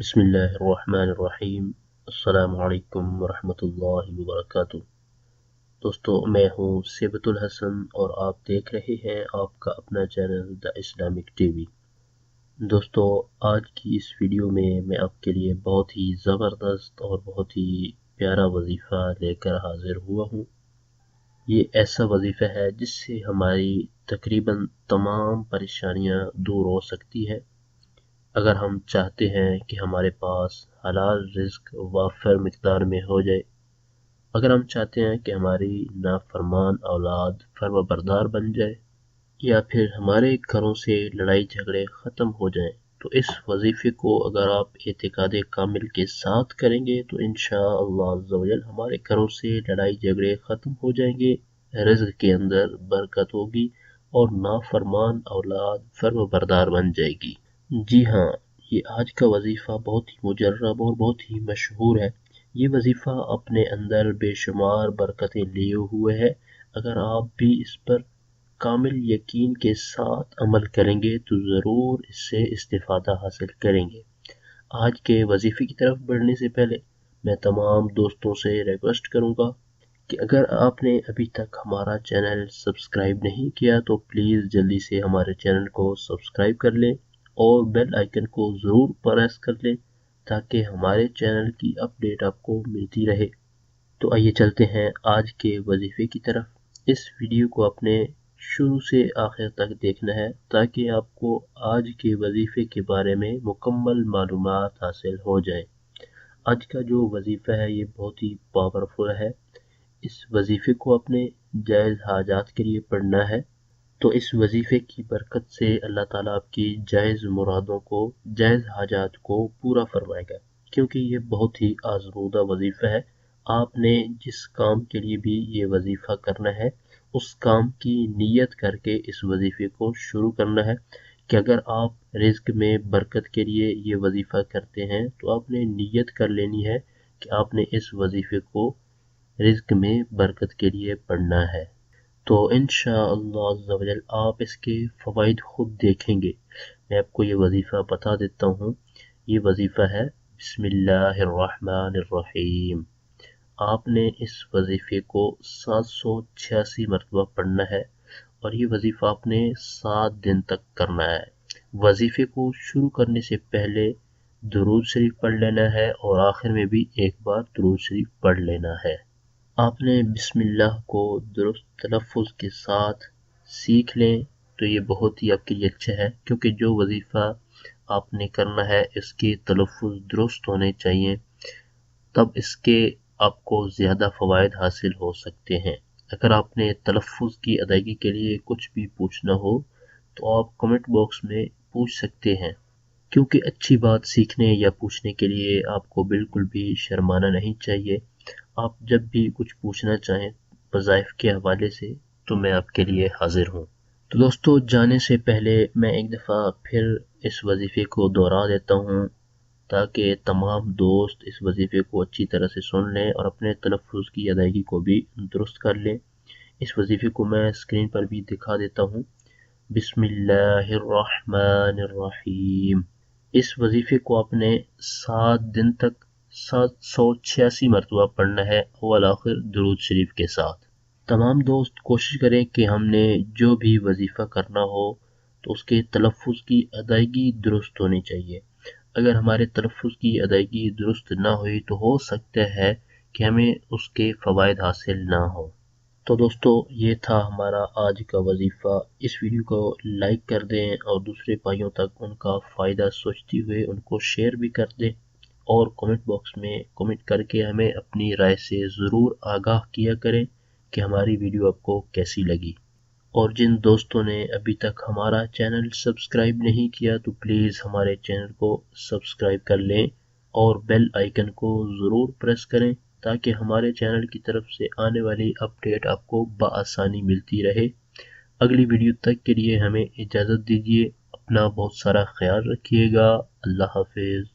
बिस्मिल्लाहिर्रहमानिर्रहीम। अस्सलामु अलैकुम वरहमतुल्लाहि वबरकातुह। दोस्तों, मैं हूँ सिबतुल हसन और आप देख रहे हैं आपका अपना चैनल द इस्लामिक टीवी। दोस्तों, आज की इस वीडियो में मैं आपके लिए बहुत ही ज़बरदस्त और बहुत ही प्यारा वजीफ़ा लेकर हाजिर हुआ हूँ। ये ऐसा वजीफ़ा है जिससे हमारी तकरीबन तमाम परेशानियाँ दूर हो सकती है। अगर हम चाहते हैं कि हमारे पास हलाल रिज़्क वाफ़र मिक़दार में हो जाए, अगर हम चाहते हैं कि हमारी नाफरमान औलाद फर्माबरदार बन जाए, या फिर हमारे घरों से लड़ाई झगड़े ख़त्म हो जाएं, तो इस वजीफ़े को अगर आप एतिक़ाद कामिल के साथ करेंगे तो इंशाअल्लाह अज़्ज़ा वजल हमारे घरों से लड़ाई झगड़े ख़त्म हो जाएंगे, रिज़्क के अंदर बरकत होगी और नाफरमान औलाद फर्माबरदार बन जाएगी। जी हाँ, ये आज का वजीफ़ा बहुत ही मुजर्रब और बहुत ही मशहूर है। ये वजीफ़ा अपने अंदर बेशुमार बरकतें लिए हुए है। अगर आप भी इस पर कामिल यकीन के साथ अमल करेंगे तो ज़रूर इससे इस्तिफ़ादा हासिल करेंगे। आज के वजीफ़े की तरफ बढ़ने से पहले मैं तमाम दोस्तों से रिक्वेस्ट करूँगा कि अगर आपने अभी तक हमारा चैनल सब्सक्राइब नहीं किया तो प्लीज़ जल्दी से हमारे चैनल को सब्सक्राइब कर लें और बेल आइकन को ज़रूर प्रेस कर लें ताकि हमारे चैनल की अपडेट आपको मिलती रहे। तो आइए चलते हैं आज के वजीफ़े की तरफ। इस वीडियो को आपने शुरू से आखिर तक देखना है ताकि आपको आज के वजीफ़े के बारे में मुकम्मल मालूमात हासिल हो जाए। आज का जो वजीफ़ा है ये बहुत ही पावरफुल है। इस वजीफ़े को अपने जायज़ हाजात के लिए पढ़ना है, तो इस वजीफ़े की बरकत से अल्लाह ताला आपकी जायज़ मुरादों को, जायज़ हाजात को पूरा फरमाएगा, क्योंकि ये बहुत ही आज़मूदा वजीफ़ा है। आपने जिस काम के लिए भी ये वजीफ़ा करना है उस काम की नीयत करके इस वजीफ़े को शुरू करना है कि अगर आप रिज़्क में बरकत के लिए ये वजीफ़ा करते हैं तो आपने नीयत कर लेनी है कि आपने इस वजीफ़े को रिज़्क में बरकत के लिए पढ़ना है। तो इंशाअल्लाह अज़्ज़ा वजल आप इसके फ़वाइद खुद देखेंगे। मैं आपको ये वजीफ़ा बता देता हूँ। ये वजीफ़ा है बिस्मिल्लाहिर्रहमानिर्रहीम। आपने इस वजीफ़े को 786 मरतबा पढ़ना है और ये वजीफ़ा आपने 7 दिन तक करना है। वजीफ़े को शुरू करने से पहले दुरूद शरीफ पढ़ लेना है और आखिर में भी एक बार दुरूद शरीफ पढ़ लेना है। आपने बिस्मिल्लाह को दुरुस्त तलफ़्फ़ुज़ के साथ सीख लें तो ये बहुत ही आपके लिए अच्छा है, क्योंकि जो वजीफ़ा आपने करना है इसके तलफ़्फ़ुज़ दुरुस्त होने चाहिए, तब इसके आपको ज़्यादा फ़वाइद हासिल हो सकते हैं। अगर आपने तलफ़्फ़ुज़ की अदायगी के लिए कुछ भी पूछना हो तो आप कमेंट बॉक्स में पूछ सकते हैं, क्योंकि अच्छी बात सीखने या पूछने के लिए आपको बिल्कुल भी शर्माना नहीं चाहिए। आप जब भी कुछ पूछना चाहें वज़ाइफ के हवाले से तो मैं आपके लिए हाजिर हूँ। तो दोस्तों, जाने से पहले मैं एक दफ़ा फिर इस वजीफ़े को दोहरा देता हूँ ताकि तमाम दोस्त इस वजीफ़े को अच्छी तरह से सुन लें और अपने तलफ़्फ़ुज़ की अदायगी को भी दुरुस्त कर लें। इस वजीफ़े को मैं स्क्रीन पर भी दिखा देता हूँ। बिस्मिल्लाहिर्रहमानिर्रहीम। इस वजीफ़े को आपने 7 दिन तक 786 मरतबा पढ़ना है, अव्वल आखिर दुरूद शरीफ के साथ। तमाम दोस्त कोशिश करें कि हमने जो भी वजीफ़ा करना हो तो उसके तलफ़्फ़ुज़ की अदायगी दुरुस्त होनी चाहिए। अगर हमारे तलफ़्फ़ुज़ की अदायगी दुरुस्त ना हुई तो हो सकता है कि हमें उसके फ़वाइद हासिल ना हो। तो दोस्तों, ये था हमारा आज का वजीफ़ा। इस वीडियो को लाइक कर दें और दूसरे भाइयों तक उनका फ़ायदा सोचते हुए उनको शेयर भी कर दें और कमेंट बॉक्स में कमेंट करके हमें अपनी राय से ज़रूर आगाह किया करें कि हमारी वीडियो आपको कैसी लगी। और जिन दोस्तों ने अभी तक हमारा चैनल सब्सक्राइब नहीं किया तो प्लीज़ हमारे चैनल को सब्सक्राइब कर लें और बेल आइकन को ज़रूर प्रेस करें ताकि हमारे चैनल की तरफ से आने वाली अपडेट आपको बआसानी मिलती रहे। अगली वीडियो तक के लिए हमें इजाज़त दीजिए। अपना बहुत सारा ख्याल रखिएगा। अल्लाह हाफिज़।